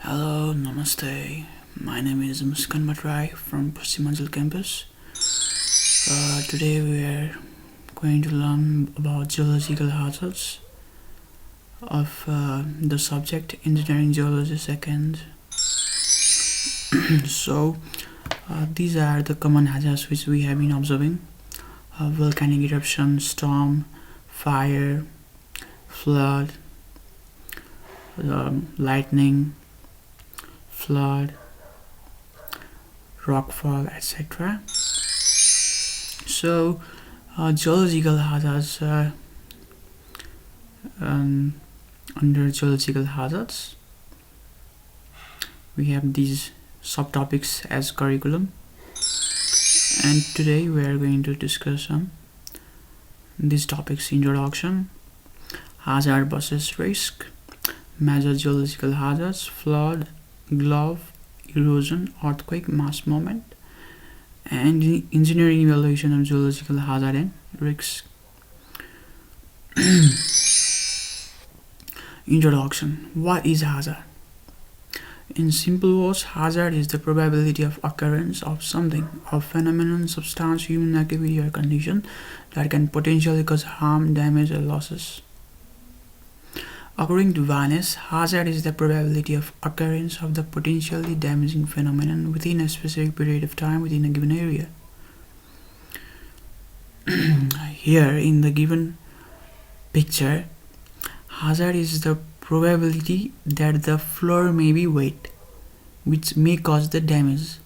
Hello, namaste. My name is Muskan Matrai from Paschimachal campus. Today we are going to learn about geological hazards of the subject Engineering Geology second. These are the common hazards which we have been observing: volcanic eruption, storm, fire, flood, lightning, flood, rockfall, etc. Geological hazards under geological hazards we have these subtopics as curriculum, and today we are going to discuss on these topics: introduction, hazard versus risk, major geological hazards, flood, glove, erosion, earthquake, mass movement, and engineering evaluation of geological hazard and risks. Introduction. What is hazard? In simple words, hazard is the probability of occurrence of something, or phenomenon, substance, human activity, or condition that can potentially cause harm, damage, or losses. According to Vanes, hazard is the probability of occurrence of the potentially damaging phenomenon within a specific period of time within a given area. Here in the given picture, hazard is the probability that the floor may be wet, which may cause the damage.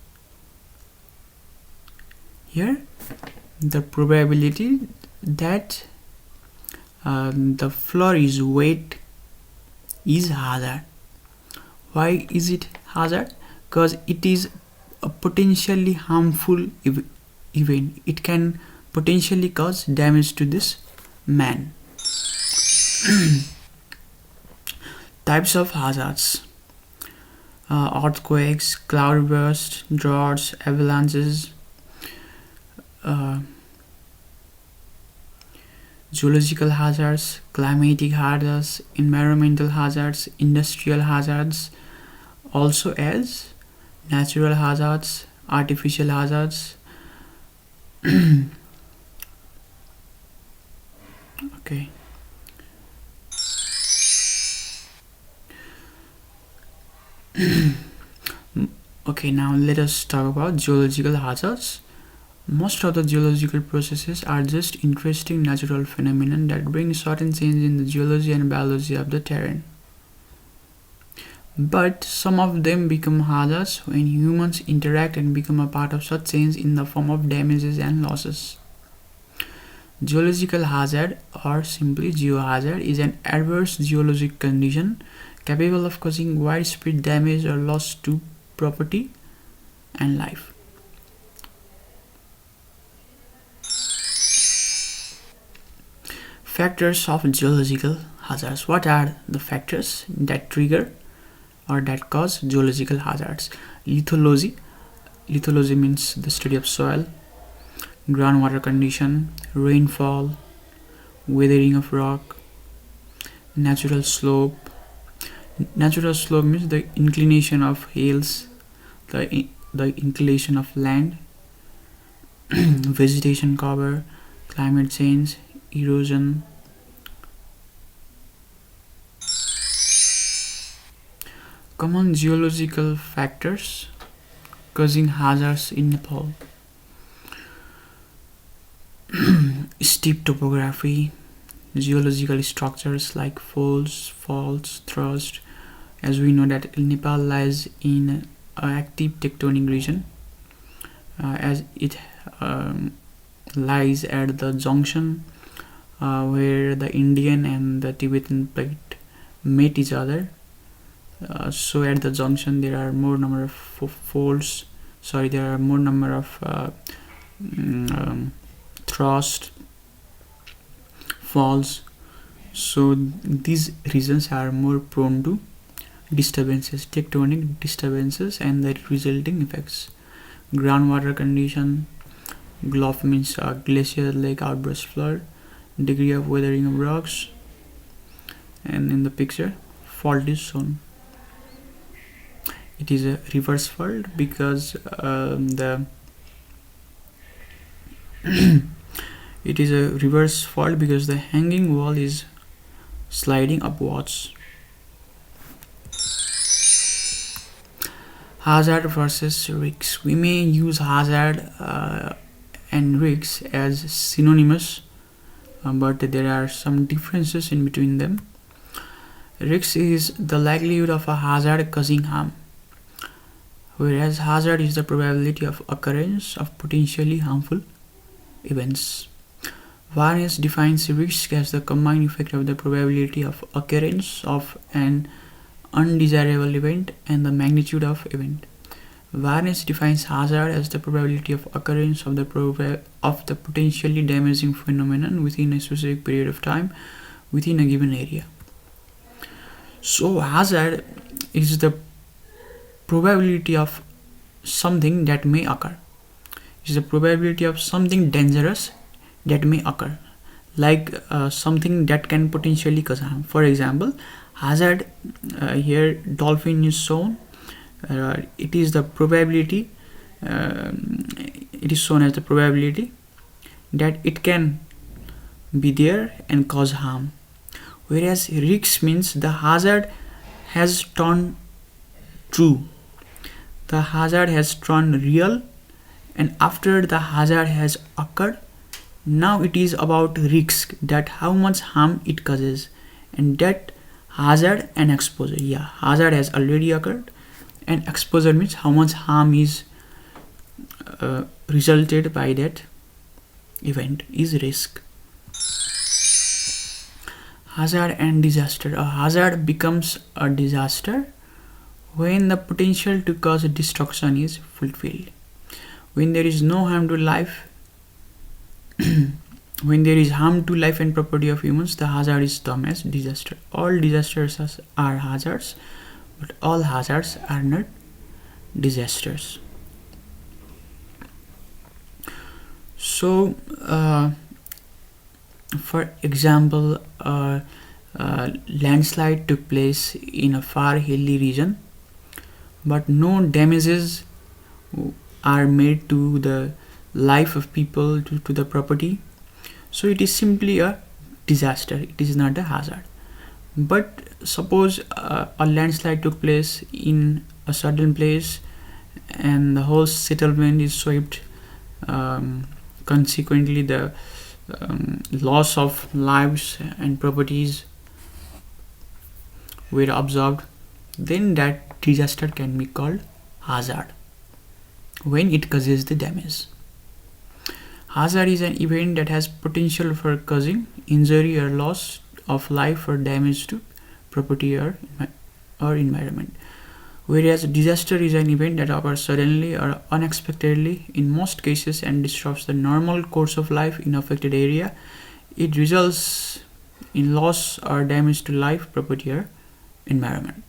Here, the probability that the floor is wet is hazard. Why is it hazard? Because it is a potentially harmful event. It can potentially cause damage to this man. Types of hazards: earthquakes, cloudbursts, droughts, avalanches, geological hazards, climatic hazards, environmental hazards, industrial hazards, also as natural hazards, artificial hazards. Okay. Okay, now let us talk about geological hazards. Most of the geological processes are just interesting natural phenomena that bring certain change in the geology and biology of the terrain. But some of them become hazards when humans interact and become a part of such change in the form of damages and losses. Geological hazard, or simply geohazard, is an adverse geologic condition capable of causing widespread damage or loss to property and life. Factors of geological hazards. What are the factors that trigger or that cause geological hazards? Lithology. Lithology means the study of soil, groundwater condition, rainfall, weathering of rock, natural slope. Natural slope means the inclination of hills, the inclination of land, vegetation cover, climate change, erosion. Common geological factors causing hazards in Nepal: steep topography, geological structures like folds, faults, thrust. As we know that Nepal lies in an active tectonic region, as it lies at the junction where the Indian and the Tibetan plate meet each other. So at the junction there are more number of folds. There are more number of thrust, falls. So these regions are more prone to disturbances, tectonic disturbances, and the resulting effects. Groundwater condition. Glove means glacier, lake, outburst, flood. Degree of weathering of rocks. And in the picture, fault is shown. it is a reverse fault because the it is a reverse fault because the hanging wall is sliding upwards. Hazard versus risks. We may use hazard and risks as synonymous, but there are some differences in between them. Risk is the likelihood of a hazard causing harm, whereas hazard is the probability of occurrence of potentially harmful events. Varnes defines risk as the combined effect of the probability of occurrence of an undesirable event and the magnitude of event. Varnes defines hazard as the probability of occurrence of the potentially damaging phenomenon within a specific period of time within a given area. So hazard is the probability of something that may occur. It is the probability of something dangerous that may occur, like something that can potentially cause harm. For example, hazard, here dolphin is shown. It is the probability, it is shown as the probability that it can be there and cause harm, whereas risk means the hazard has turned true, the hazard has turned real, and after the hazard has occurred, now it is about risk, that how much harm it causes, and that hazard and exposure. Yeah, hazard has already occurred, and exposure means how much harm is resulted by that event is risk. Hazard and disaster. A hazard becomes a disaster when the potential to cause destruction is fulfilled. When there is no harm to life, when there is harm to life and property of humans, the hazard is termed as disaster. All disasters are hazards, but all hazards are not disasters. So, for example, a landslide took place in a far hilly region, but no damages are made to the life of people, to the property. So it is simply a disaster, it is not a hazard. But suppose a landslide took place in a certain place and the whole settlement is swept, consequently the loss of lives and properties were observed, then that disaster can be called hazard when it causes the damage. Hazard is an event that has potential for causing injury or loss of life or damage to property or environment, whereas disaster is an event that occurs suddenly or unexpectedly in most cases and disrupts the normal course of life in affected area. It results in loss or damage to life, property or environment.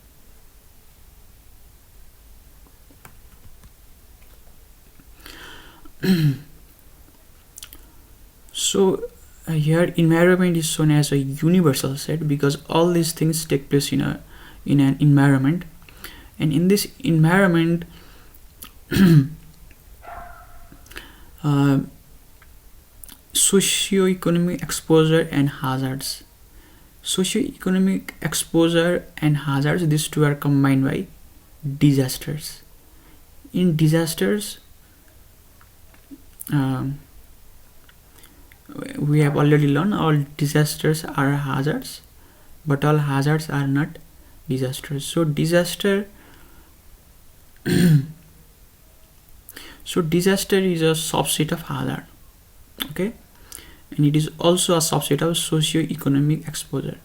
So here environment is shown as a universal set because all these things take place in an environment, and in this environment socio-economic exposure and hazards. Socio-economic exposure and hazards, these two are combined by disasters. In disasters, we have already learned all disasters are hazards, but all hazards are not disasters. So disaster disaster is a subset of hazard, okay, and it is also a subset of socio-economic exposure,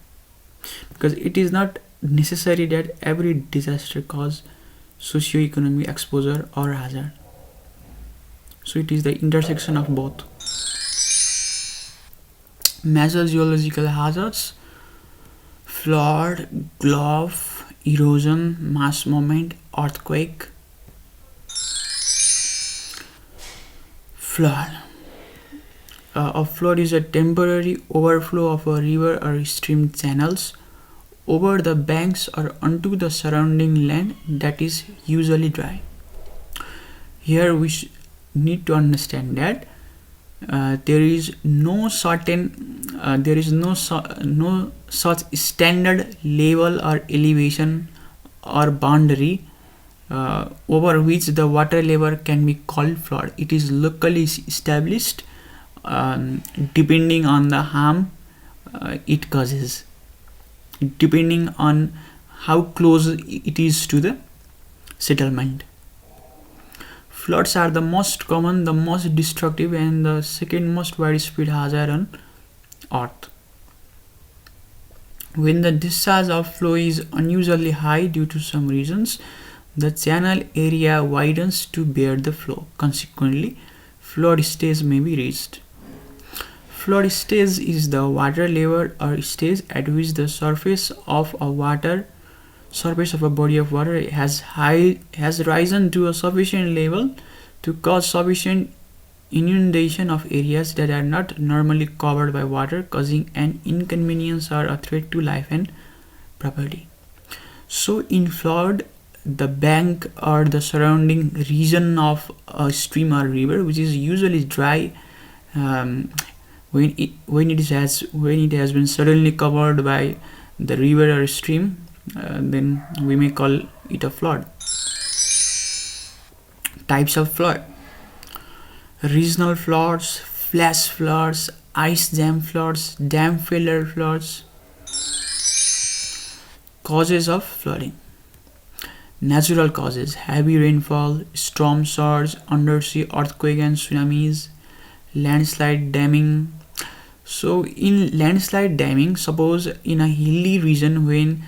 because it is not necessary that every disaster cause socio-economic exposure or hazard. So it is the intersection of both. Major geological hazards: flood, gulf, erosion, mass movement, earthquake. Flood. A flood is a temporary overflow of a river or stream channels over the banks or onto the surrounding land that is usually dry. Here we need to understand that there is no such standard level or elevation or boundary over which the water level can be called flood. It is locally established depending on the harm it causes, depending on how close it is to the settlement. Floods are the most common, the most destructive, and the second most widespread hazard on Earth. When the discharge of flow is unusually high due to some reasons, the channel area widens to bear the flow. Consequently, flood stage may be reached. Flood stage is the water level or stage at which the surface of a body of water has risen to a sufficient level to cause sufficient inundation of areas that are not normally covered by water, causing an inconvenience or a threat to life and property. So in flood, the bank or the surrounding region of a stream or river, which is usually dry, when it has been suddenly covered by the river or stream, then we may call it a flood. Types of flood: regional floods, flash floods, ice jam floods, dam failure floods. Causes of flooding: natural causes, heavy rainfall, storm surge, undersea earthquake and tsunamis, landslide damming. So in landslide damming, suppose in a hilly region when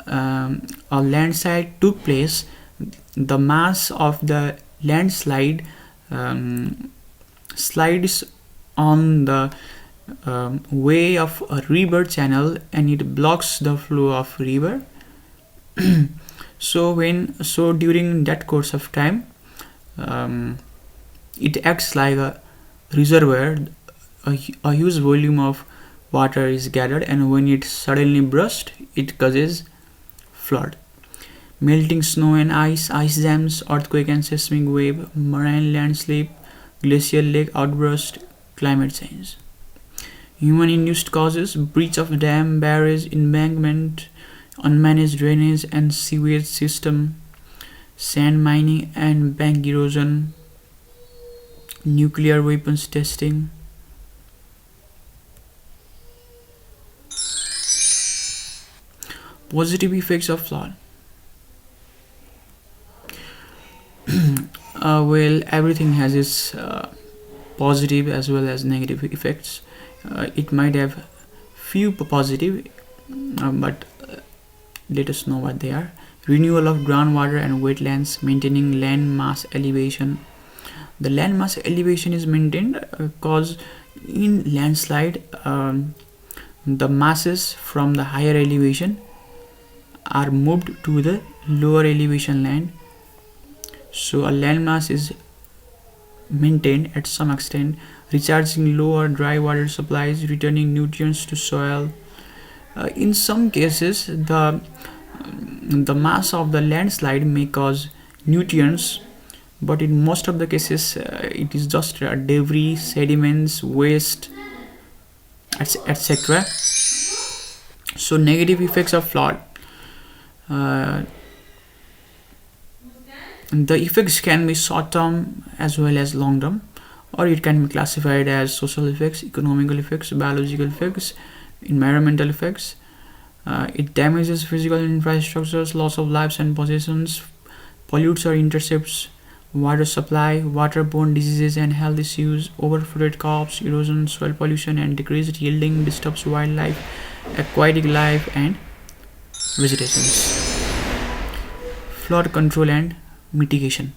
a landslide took place, the mass of the landslide slides on the way of a river channel and it blocks the flow of river. So during that course of time, it acts like a reservoir. A huge volume of water is gathered, and when it suddenly bursts, it causes flood. Melting snow and ice jams, earthquake and seismic wave, marine landslip, glacial lake outburst, climate change. Human-induced causes: breach of dam, barrage, embankment, unmanaged drainage and sewage system, sand mining and bank erosion, nuclear weapons testing. Positive effects of flood. Well, everything has its positive as well as negative effects. It might have few positive, but let us know what they are. Renewal of groundwater and wetlands, maintaining land mass elevation. The land mass elevation is maintained because in landslide, the masses from the higher elevation are moved to the lower elevation land. So a land mass is maintained at some extent, recharging low or dry water supplies, returning nutrients to soil. In some cases, the mass of the landslide may cause nutrients, but in most of the cases, it is just debris, sediments, waste, etc. So negative effects of flood. The effects can be short-term as well as long-term, or it can be classified as social effects, economical effects, biological effects, environmental effects. It damages physical infrastructures, loss of lives and possessions, pollutes or intercepts water supply, waterborne diseases and health issues, overflowed crops, erosion, soil pollution and decreased yielding, disturbs wildlife, aquatic life and vegetations. Flood control and mitigation.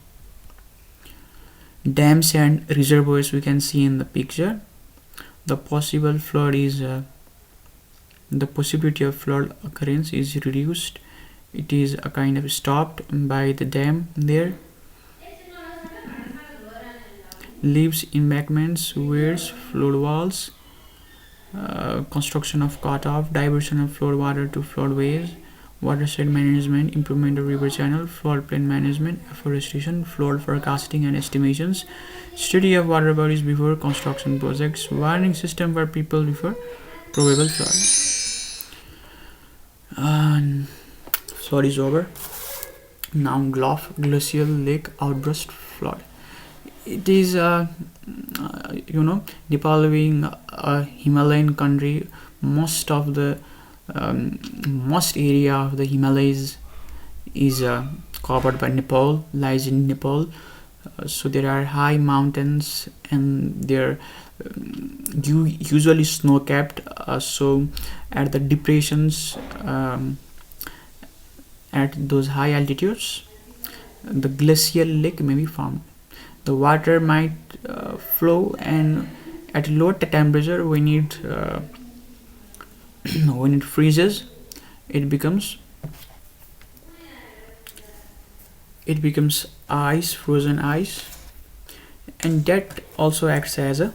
Dams and reservoirs we can see in the picture. The possible flood is the possibility of flood occurrence is reduced. It is a kind of stopped by the dam there. Leaves, embankments, weirs, flood walls. construction of cutoff, diversion of flood water to floodways, watershed management, improvement of river channel, floodplain management, afforestation, flood forecasting and estimations, study of water bodies before construction projects, warning system for people before probable flood. And flood is over. Now glacial lake outburst flood. It is Nepal being a Himalayan country, most of the most area of the Himalayas is covered by Nepal, lies in Nepal. So there are high mountains and they're usually snow capped. So at the depressions, at those high altitudes, the glacial lake may be formed. The water might flow, and at low temperature, when it freezes, it becomes ice, frozen ice, and that also acts as a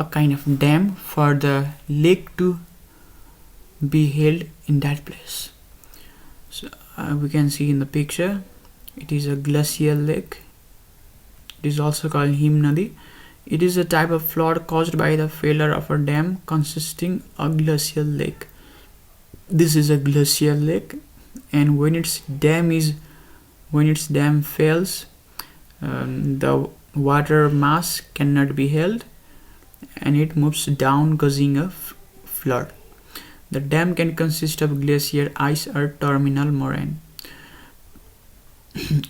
kind of dam for the lake to be held in that place. So we can see in the picture, it is a glacial lake. It is also called Him Nadi. It is a type of flood caused by the failure of a dam consisting of glacial lake. This is a glacial lake, and when its dam fails, the water mass cannot be held, and it moves down, causing a flood. The dam can consist of glacier ice or terminal moraine.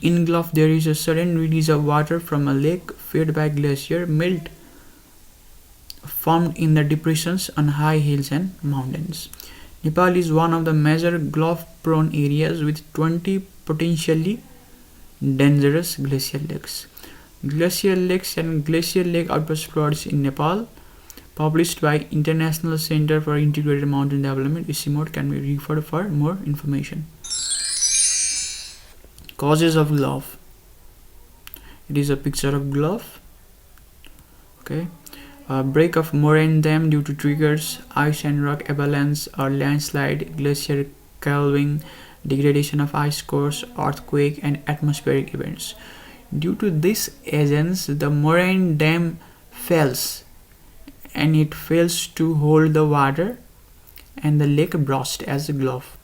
In Gulf, there is a sudden release of water from a lake fed by glacier melt formed in the depressions on high hills and mountains. Nepal is one of the major Gulf-prone areas with 20 potentially dangerous glacial lakes. Glacial lakes and glacial lake outburst floods in Nepal, published by International Center for Integrated Mountain Development (ICMOD), can be referred for more information. Causes of Gulf. It is a picture of Gulf. Okay. Break of moraine dam due to triggers, ice and rock avalanche or landslide, glacier calving, degradation of ice cores, earthquake, and atmospheric events. Due to these agents, the moraine dam fails, and it fails to hold the water, and the lake bursts as a Gulf.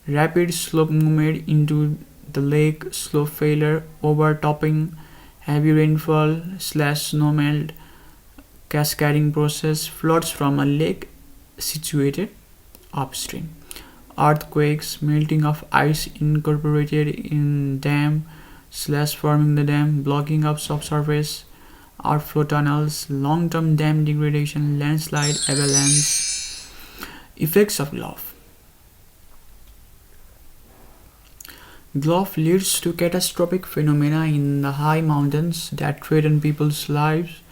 Rapid slope movement into the lake, slope failure, overtopping, heavy rainfall / snowmelt, cascading process, floods from a lake situated upstream, earthquakes, melting of ice incorporated in dam / forming the dam, blocking of subsurface, outflow tunnels, long-term dam degradation, landslide, avalanche. Effects of Gulf. Gulf leads to catastrophic phenomena in the high mountains that threaten people's lives,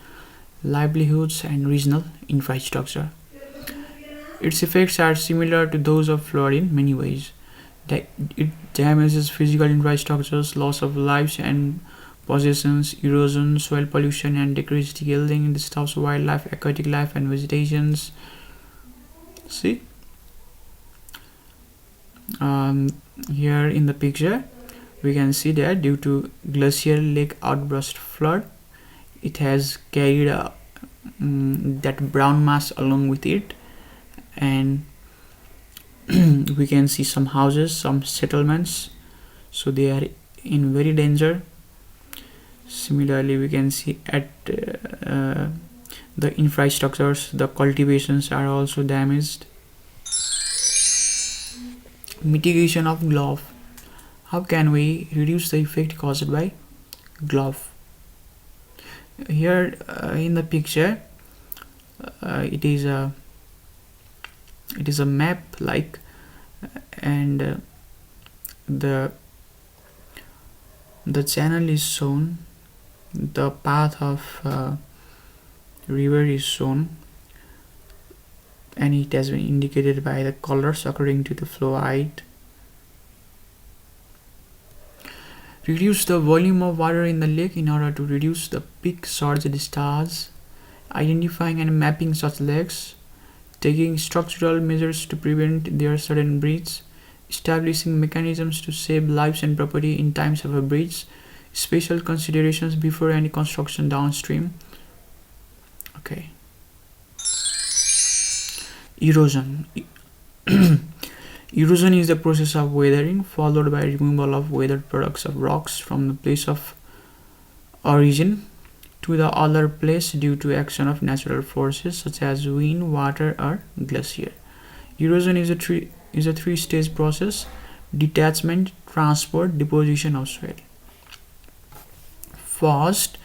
livelihoods, and regional infrastructure. Its effects are similar to those of flood in many ways. It damages physical infrastructures, loss of lives and possessions, erosion, soil pollution, and decreased yielding, disturbs wildlife, aquatic life, and vegetations. See? Here in the picture, we can see that due to glacial lake outburst flood, it has carried that brown mass along with it, and we can see some houses, some settlements, so they are in very danger. Similarly, we can see at the infrastructures, the cultivations are also damaged. Mitigation of Gulf. How can we reduce the effect caused by Gulf? Here in the picture, it is a map like, and the channel is shown, the path of river is shown, and it has been indicated by the colors according to the flow height. Reduce the volume of water in the lake in order to reduce the peak surge discharge identifying and mapping such lakes, taking structural measures to prevent their sudden breach, establishing mechanisms to save lives and property in times of a breach, special considerations before any construction downstream. Okay. Erosion. Erosion is the process of weathering followed by removal of weathered products of rocks from the place of origin to the other place due to action of natural forces such as wind, water, or glacier. Erosion is a three-stage process: detachment, transport, deposition of soil. First,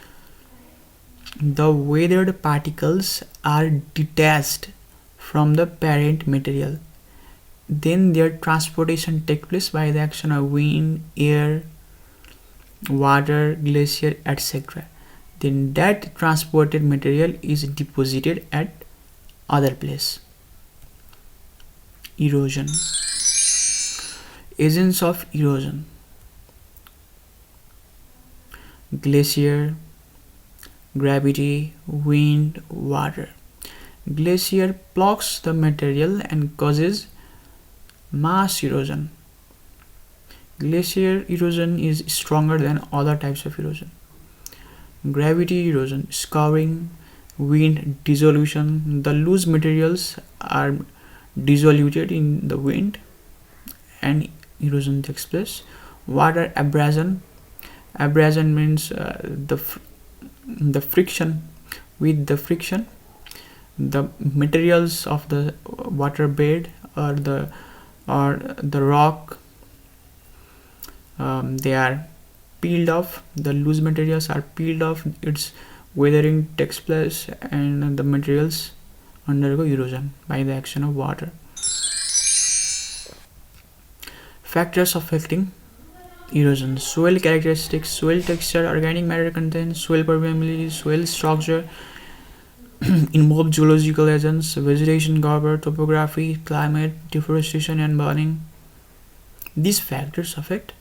the weathered particles are detached from the parent material. Then their transportation takes place by the action of wind, air, water, glacier, etc. Then that transported material is deposited at other place. Erosion. Agents of erosion: glacier, gravity, wind, water. Glacier blocks the material and causes mass erosion. Glacier erosion is stronger than other types of erosion. Gravity erosion: scouring, wind dissolution. The loose materials are dissolved in the wind and erosion takes place. Water abrasion. Abrasion means the friction. With the friction, the materials of the water bed or the rock, they are peeled off. The loose materials are peeled off. Its weathering takes place and the materials undergo erosion by the action of water. Factors affecting erosion: soil characteristics, soil texture, organic matter content, soil permeability, soil structure, involve geological agents, vegetation cover, topography, climate, deforestation, and burning. These factors affect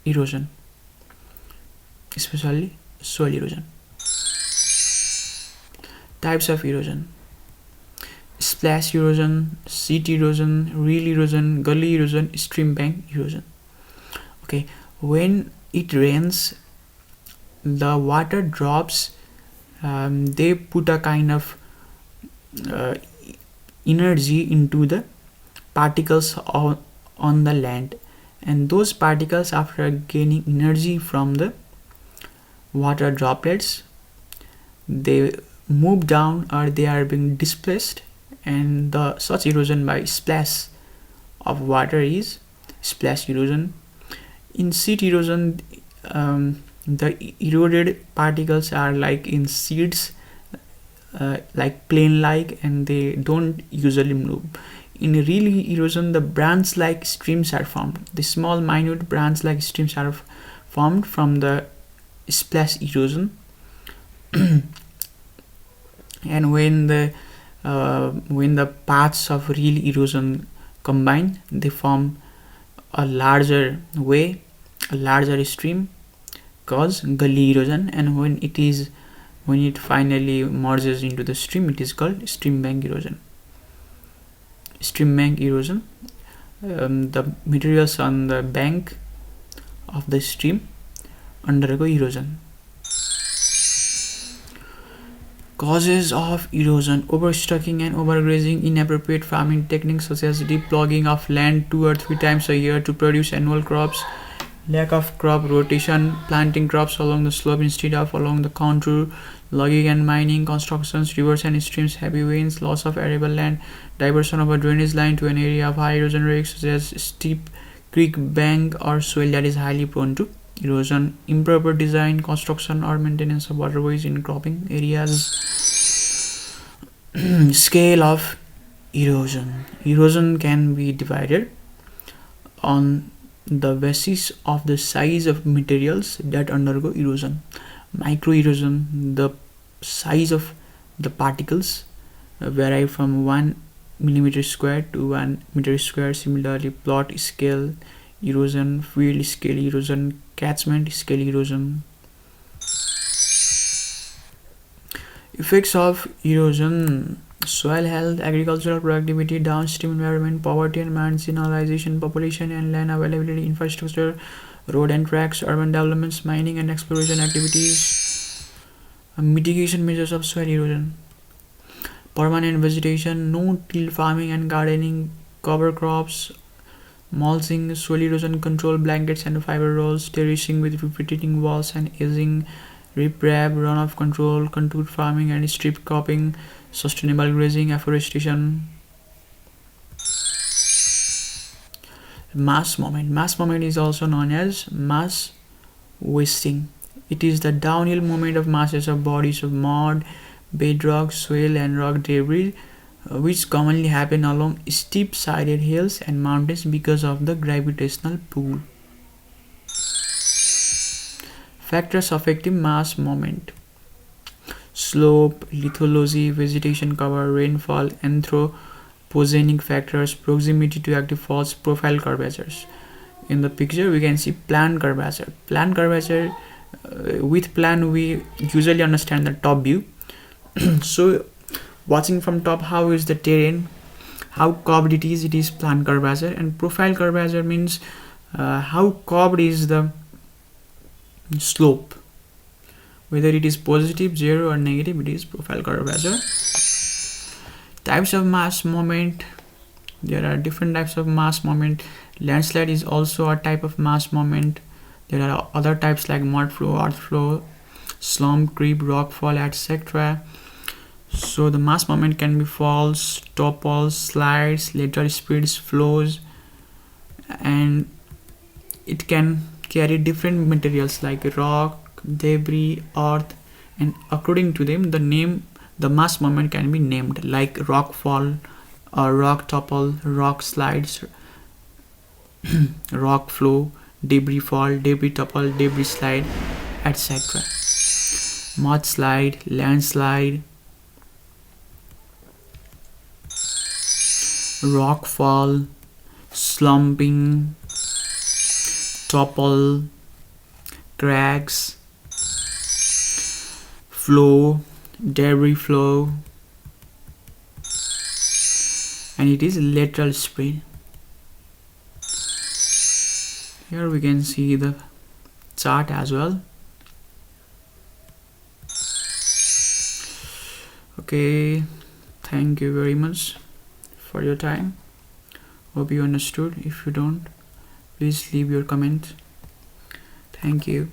erosion, especially soil erosion. Types of erosion: splash erosion, sheet erosion, reel erosion, gully erosion, stream bank erosion. Okay, when it rains, the water drops, they put a kind of energy into the particles on the land, and those particles, after gaining energy from the water droplets, they move down or they are being displaced, and the such erosion by splash of water is splash erosion. In sheet erosion, the eroded particles are like in seeds, like plane like, and they don't usually move. In reel erosion, the branch like streams are formed. The small minute branch like streams are formed from the splash erosion. And when the paths of reel erosion combine, they form a larger way, a larger stream, cause gully erosion. And when it finally merges into the stream, it is called stream bank erosion. Stream bank erosion, the materials on the bank of the stream undergo erosion. Causes of erosion: overstocking and overgrazing, inappropriate farming techniques such as deep ploughing of land 2 or 3 times a year to produce annual crops, lack of crop rotation, planting crops along the slope instead of along the contour, logging and mining, constructions, rivers and streams, heavy winds, loss of arable land, diversion of a drainage line to an area of high erosion risk such as steep creek bank or soil that is highly prone to erosion, improper design, construction or maintenance of waterways in cropping areas. Scale of erosion. Erosion can be divided on the basis of the size of materials that undergo erosion. Micro erosion: the size of the particles vary from 1 millimeter square to 1 meter square. Similarly, plot scale erosion, field scale erosion, catchment scale erosion. Effects of erosion: soil health, agricultural productivity, downstream environment, poverty and marginalization, population and land availability, infrastructure, road and tracks, urban developments, mining and exploration activities. Mitigation measures of soil erosion: permanent vegetation, no-till farming and gardening, cover crops, mulching, soil erosion control, blankets and fiber rolls, terracing with retreating walls and edging, riprap, runoff control, contour farming and strip cropping, sustainable grazing, afforestation. Mass movement. Mass movement is also known as mass wasting. It is the downhill movement of masses of bodies of mud, bedrock, soil, and rock debris, which commonly happen along steep-sided hills and mountains because of the gravitational pull. Factors affecting mass movement: slope, lithology, vegetation cover, rainfall, anthropogenic factors, proximity to active faults, profile curvatures. In the picture, we can see plan curvature. Plan curvature, with plan, we usually understand the top view. So, watching from top, how is the terrain, how curved it is plan curvature. And profile curvature means how curved is the slope, whether it is positive, zero, or negative. It is profile curvature. Types of mass movement: there are different types of mass movement. Landslide is also a type of mass movement. There are other types like mud flow, earth flow, slump, creep, rock fall, etc. So the mass movement can be falls, topples, slides, lateral speeds, flows, and it can carry different materials like rock, debris, earth, and according to them, the mass moment can be named, like rock fall, or rock topple, rock slides, rock flow, debris fall, debris topple, debris slide, etc. Mudslide, landslide, rock fall, slumping, topple, cracks, flow, debris flow, and it is lateral spread. Here we can see the chart as well. Okay, thank you very much for your time. Hope you understood. If you don't, please leave your comment. Thank you.